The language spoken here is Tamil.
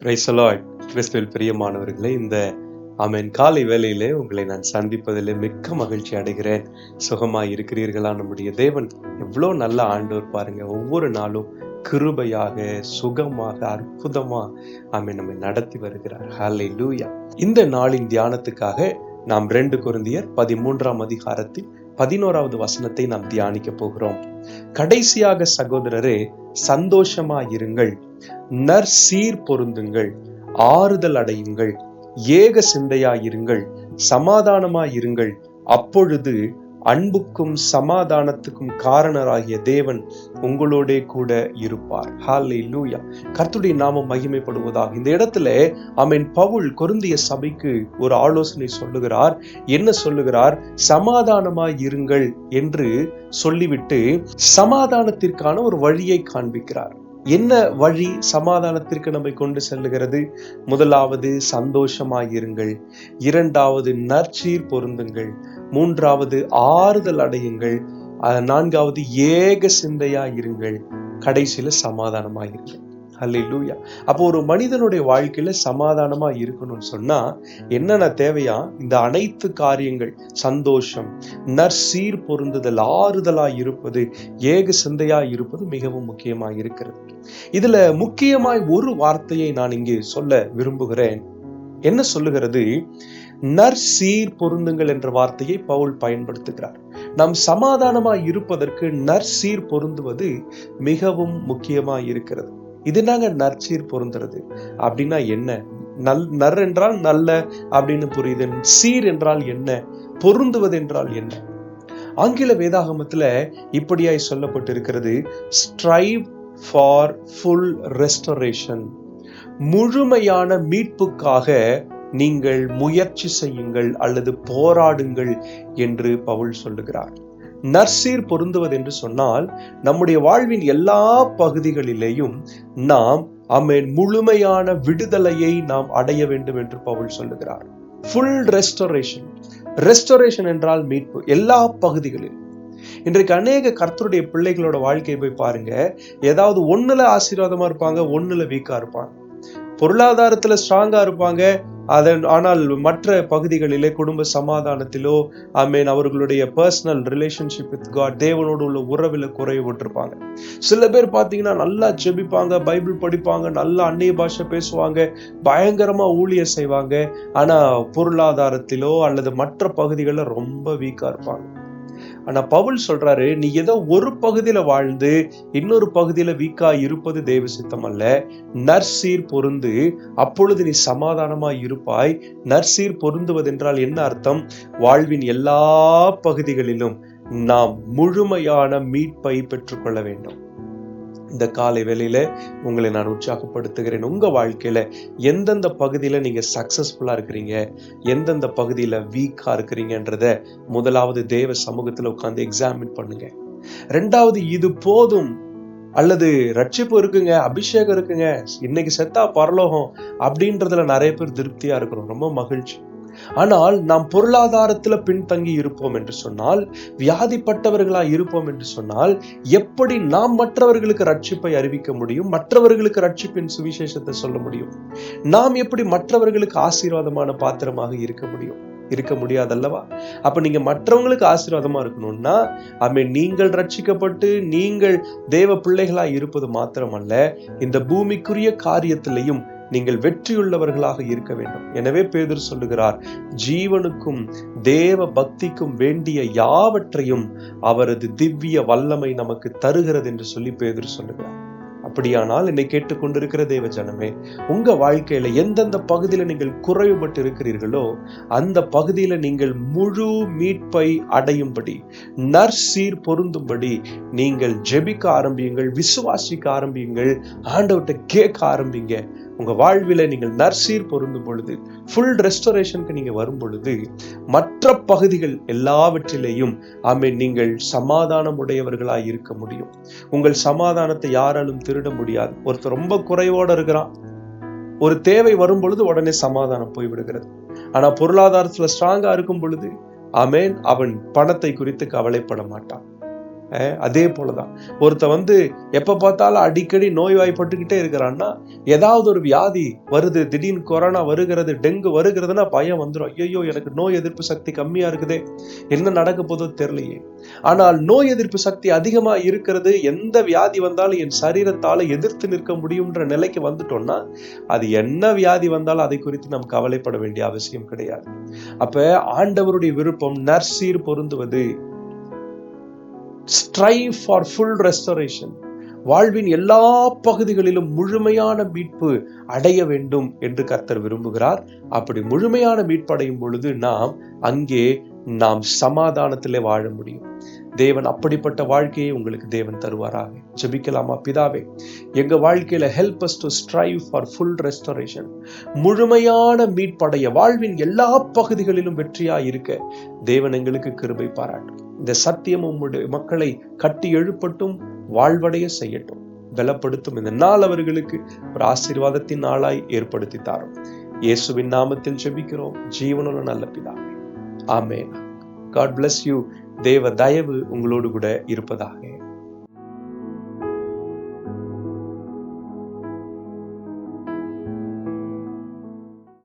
Praise the Lord. கிறிஸ்துவில் பிரியமானவர்களே, இந்த காலை வேளையிலே உங்களை நான் சந்திப்பதிலே மிக்க மகிழ்ச்சி அடைகிறேன். சுகமாய் இருக்கிறீர்களா? நம்முடைய தேவன் எவ்வளோ நல்ல ஆண்டவர் பாருங்க. ஒவ்வொரு நாளும் கிருபையாக, சுகமாக, அற்புதமா நம்மை நடத்தி வருகிறார். ஹல்லேலூயா. இந்த நாளின் தியானத்துக்காக நாம் 2 கொரிந்தியர் 13ஆம் அதிகாரத்தில் 11வது வசனத்தை நாம் தியானிக்க போகிறோம். கடைசியாக சகோதரரே, சந்தோஷமாயிருங்கள், நற்சீர் பொருந்துங்கள், ஆறுதல் அடையுங்கள், ஏக சிந்தையாயிருங்கள், சமாதானமாயிருங்கள். அப்பொழுது அன்புக்கும் சமாதானத்துக்கும் காரணராகிய தேவன் உங்களோட கூட இருப்பார். ஹல்லேலூயா. கர்த்தருடைய நாமம் மகிமைப்படுவதாக. இந்த இடத்துல பவுல் கொரிந்திய சபைக்கு ஒரு ஆலோசனை சொல்லுகிறார். என்ன சொல்லுகிறார்? சமாதானமாயிருங்கள் என்று சொல்லிவிட்டு சமாதானத்திற்கான ஒரு வழியை காண்பிக்கிறார். என்ன வழி சமாதானத்திற்கு நம்மை கொண்டு செல்லுகிறது? முதலாவது சந்தோஷமாயிருங்கள், இரண்டாவது நற்சீர் பொருந்துங்கள், மூன்றாவது ஆறுதல் அடையுங்கள், 4வது ஏக சிந்தையாயிருங்கள், கடைசியில சமாதானமாயிருங்கள். ஹல்லேலூயா. அப்போ ஒரு மனிதனுடைய வாழ்க்கையில சமாதானமா இருக்கணும்னு சொன்னா என்னென்ன தேவையா? இந்த அனைத்து காரியங்கள், சந்தோஷம், நற்சீர் பொருந்துதல், ஆறுதலா இருப்பது, ஏக சிந்தையா இருப்பது மிகவும் முக்கியமா இருக்கிறது. இதுல முக்கியமாய் ஒரு வார்த்தையை நான் இங்கே சொல்ல விரும்புகிறேன். என்ன சொல்லுகிறது? நற்சீர் பொருந்துங்கள் என்ற வார்த்தையை பவுல் பயன்படுத்துகிறார். நாம் சமாதானமா இருப்பதற்கு நற்சீர் பொருந்துவது மிகவும் முக்கியமா இருக்கிறது. இது நாங்க நற்சீர் பொருந்துறது அப்படின்னா என்ன? நர் என்றால் நல்ல அப்படின்னு புரியுது. சீர் என்றால் என்ன? பொருந்துவது என்றால் என்ன? ஆங்கில வேதாகமத்துல இப்படியாய் சொல்லப்பட்டிருக்கிறது, ஸ்ட்ரைவ் ஃபார் ஃபுல் ரெஸ்டரேஷன். முழுமையான மீட்புக்காக நீங்கள் முயற்சி செய்யுங்கள் அல்லது போராடுங்கள் என்று பவுல் சொல்லுகிறார். நற்சீர் பொருந்துவது என்று சொன்னால் நம்முடைய வாழ்வின் எல்லா பகுதிகளிலேயும் நாம் முழுமையான விடுதலையை நாம் அடைய வேண்டும் என்று பவுல் சொல்லுகிறார். Full restoration. ரெஸ்டரேஷன் என்றால் மீட்பு எல்லா பகுதிகளிலும். இன்றைக்கு அநேக கர்த்தருடைய பிள்ளைகளோட வாழ்க்கையை போய் பாருங்க. ஏதாவது ஒண்ணுல ஆசீர்வாதமா இருப்பாங்க, ஒண்ணுல வீக்கா இருப்பாங்க. பொருளாதாரத்துல ஸ்ட்ராங்கா இருப்பாங்க, ஆனால் மற்ற பகுதிகளிலே குடும்ப சமாதானத்திலோ அவர்களுடைய பர்சனல் ரிலேஷன்ஷிப் வித் காட், தேவனோடு உள்ள உறவில் குறைவுபட்டிருப்பாங்க. சில பேர் பார்த்தீங்கன்னா நல்லா ஜெபிப்பாங்க, பைபிள் படிப்பாங்க, நல்லா அந்நிய பாஷை பேசுவாங்க, பயங்கரமா ஊழியம் செய்வாங்க. ஆனா பொருளாதாரத்திலோ அல்லது மற்ற பகுதிகளில் ரொம்ப வீக்கா இருப்பாங்க. ஆனா பவுல் சொல்றாரு, நீ ஏதோ ஒரு பகுதியில வாழ்ந்து இன்னொரு பகுதியில வீக்கா இருப்பது தேவ சித்தம் அல்ல. நற்சீர் பொருந்து, அப்பொழுது நீ சமாதானமா இருப்பாய். நற்சீர் பொருந்துவதென்றால் என்ன அர்த்தம்? வாழ்வின் எல்லா பகுதிகளிலும் நாம் முழுமையான மீட்பை பெற்றுக்கொள்ள வேண்டும். இந்த காலை வேளையில உங்களை நான் உற்சாகப்படுத்துகிறேன். உங்க வாழ்க்கையில எந்தெந்த பகுதியில நீங்க சக்சஸ்ஃபுல்லா இருக்கிறீங்க, எந்தெந்த பகுதியில வீக்கா இருக்கிறீங்கன்றத முதலாவது தேவ சமூகத்துல உட்கார்ந்து எக்ஸாமின் பண்ணுங்க. 2வது, இது போதும் அல்லது ரட்சிப்பு இருக்குங்க, அபிஷேகம் இருக்குங்க, இன்னைக்கு செத்தா பரலோகம் அப்படின்றதுல நிறைய பேர் திருப்தியா இருக்கிறோம், ரொம்ப மகிழ்ச்சி. ஆனால் நாம் பொருளாதாரத்துல பின்தங்கி இருப்போம் என்று சொன்னால், வியாதிப்பட்டவர்களா இருப்போம் என்று சொன்னால், எப்படி நாம் மற்றவர்களுக்கு ரட்சிப்பை அறிவிக்க முடியும்? மற்றவர்களுக்கு ரட்சிப்பின் சுவிசேஷத்தை சொல்ல முடியும்? நாம் எப்படி மற்றவர்களுக்கு ஆசீர்வாதமான பாத்திரமாக இருக்க முடியும்? இருக்க முடியாதல்லவா? அப்ப நீங்க மற்றவங்களுக்கு ஆசீர்வாதமா இருக்கணும்னா நீங்கள் ரட்சிக்கப்பட்டு நீங்கள் தேவ பிள்ளைகளா இருப்பது மாத்திரமல்ல, இந்த பூமிக்குரிய காரியத்திலையும் நீங்கள் வெற்றியுள்ளவர்களாக இருக்க வேண்டும். எனவே பேதுரு சொல்லுகிறார், ஜீவனுக்கும் தேவ பக்திக்கும் வேண்டிய யாவற்றையும் அவரது திவ்ய வல்லமை நமக்கு தருகிறது என்று சொல்லி பேதுரு சொல்லுகிறார். அப்படியானால் என்னை கேட்டுக்கொண்டிருக்கிற தேவ ஜனமே, உங்க வாழ்க்கையில எந்தெந்த பகுதியில நீங்கள் குறைவுபட்டு இருக்கிறீர்களோ அந்த பகுதியில நீங்கள் முழு மீட்பை அடையும்படி, நற்சீர் பொருந்தும்படி நீங்கள் ஜெபிக்க ஆரம்பியுங்கள், விசுவாசிக்க ஆரம்பியுங்கள், ஆண்டவர்கிட்ட கேட்க ஆரம்பிங்க. உங்க வாழ்வில நீங்கள் நற்சீர் பொருந்தும் பொழுது, ஃபுல் ரெஸ்டரேஷனுக்கு நீங்க வரும் பொழுது, மற்ற பகுதிகள் எல்லாவற்றிலேயும் நீங்கள் சமாதானம் உடையவர்களாய் இருக்க முடியும். உங்கள் சமாதானத்தை யாராலும் திருட முடியாது. ஒருத்தர் ரொம்ப குறைவோட இருக்கிறான், ஒரு தேவை வரும் பொழுது உடனே சமாதானம் போய்விடுகிறது. ஆனா பொருளாதாரத்துல ஸ்ட்ராங்கா இருக்கும் பொழுது அவன் பணத்தை குறித்து கவலைப்பட மாட்டான். அதே போலதான் ஒருத்த எப்ப பார்த்தாலும் அடிக்கடி நோய்வாய்ப்பட்டுக்கிட்டே இருக்கிறான்னா, ஏதாவது ஒரு வியாதி வருது, திடீர்னு கொரோனா வருகிறது, டெங்கு வருகிறதுனா பயம் வந்துடும். ஐயோ, எனக்கு நோய் எதிர்ப்பு சக்தி கம்மியா இருக்குதே, என்ன நடக்க போதோ தெரியலையே. ஆனால் நோய் எதிர்ப்பு சக்தி அதிகமா இருக்கிறது, எந்த வியாதி வந்தாலும் என் சரீரத்தால எதிர்த்து நிற்க முடியும்ன்ற நிலைக்கு வந்துட்டோம்னா, அது என்ன வியாதி வந்தாலும் அதை குறித்து நாம் கவலைப்பட வேண்டிய அவசியம் கிடையாது. அப்ப ஆண்டவருடைய விருப்பம் நற்சீர் பொருந்துவது, strive for full restoration, வாழ்வின் எல்லா பகுதிகளிலும் முழுமையான மீட்பு அடைய வேண்டும் என்று கர்த்தர் விரும்புகிறார். அப்படி முழுமையான மீட்பு அடையும் பொழுது நாம் சமாதானத்திலே வாழ முடியும். தேவன் அப்படிப்பட்ட வாழ்க்கையை உங்களுக்கு தேவன் தருவாராக. ஜெபிக்கலாமா? பிதாவே, எங்க வாழ்க்கையில help us to strive for full restoration, முழுமையான மீட்படைய, வாழ்வின் எல்லா பகுதிகளிலும் வெற்றியா இருக்க தேவன் எங்களுக்கு கிருபை பாராட்டும். இந்த சத்தியம் உம்முடைய மக்களை கட்டி எழுப்பட்டும், வாழ்வடைய செய்யட்டும், பலப்படுத்தும். இந்த நாள் அவர்களுக்கு ஒரு ஆசீர்வாதத்தின் நாளாய் ஏற்படுத்தி தாரும். இயேசுவின் நாமத்தில் ஜெபிக்கிறோம் ஜீவனுள்ள நல்ல பிதாவே, ஆமென். God bless you. தேவ தயவு உங்களோடு கூட இருப்பதாக.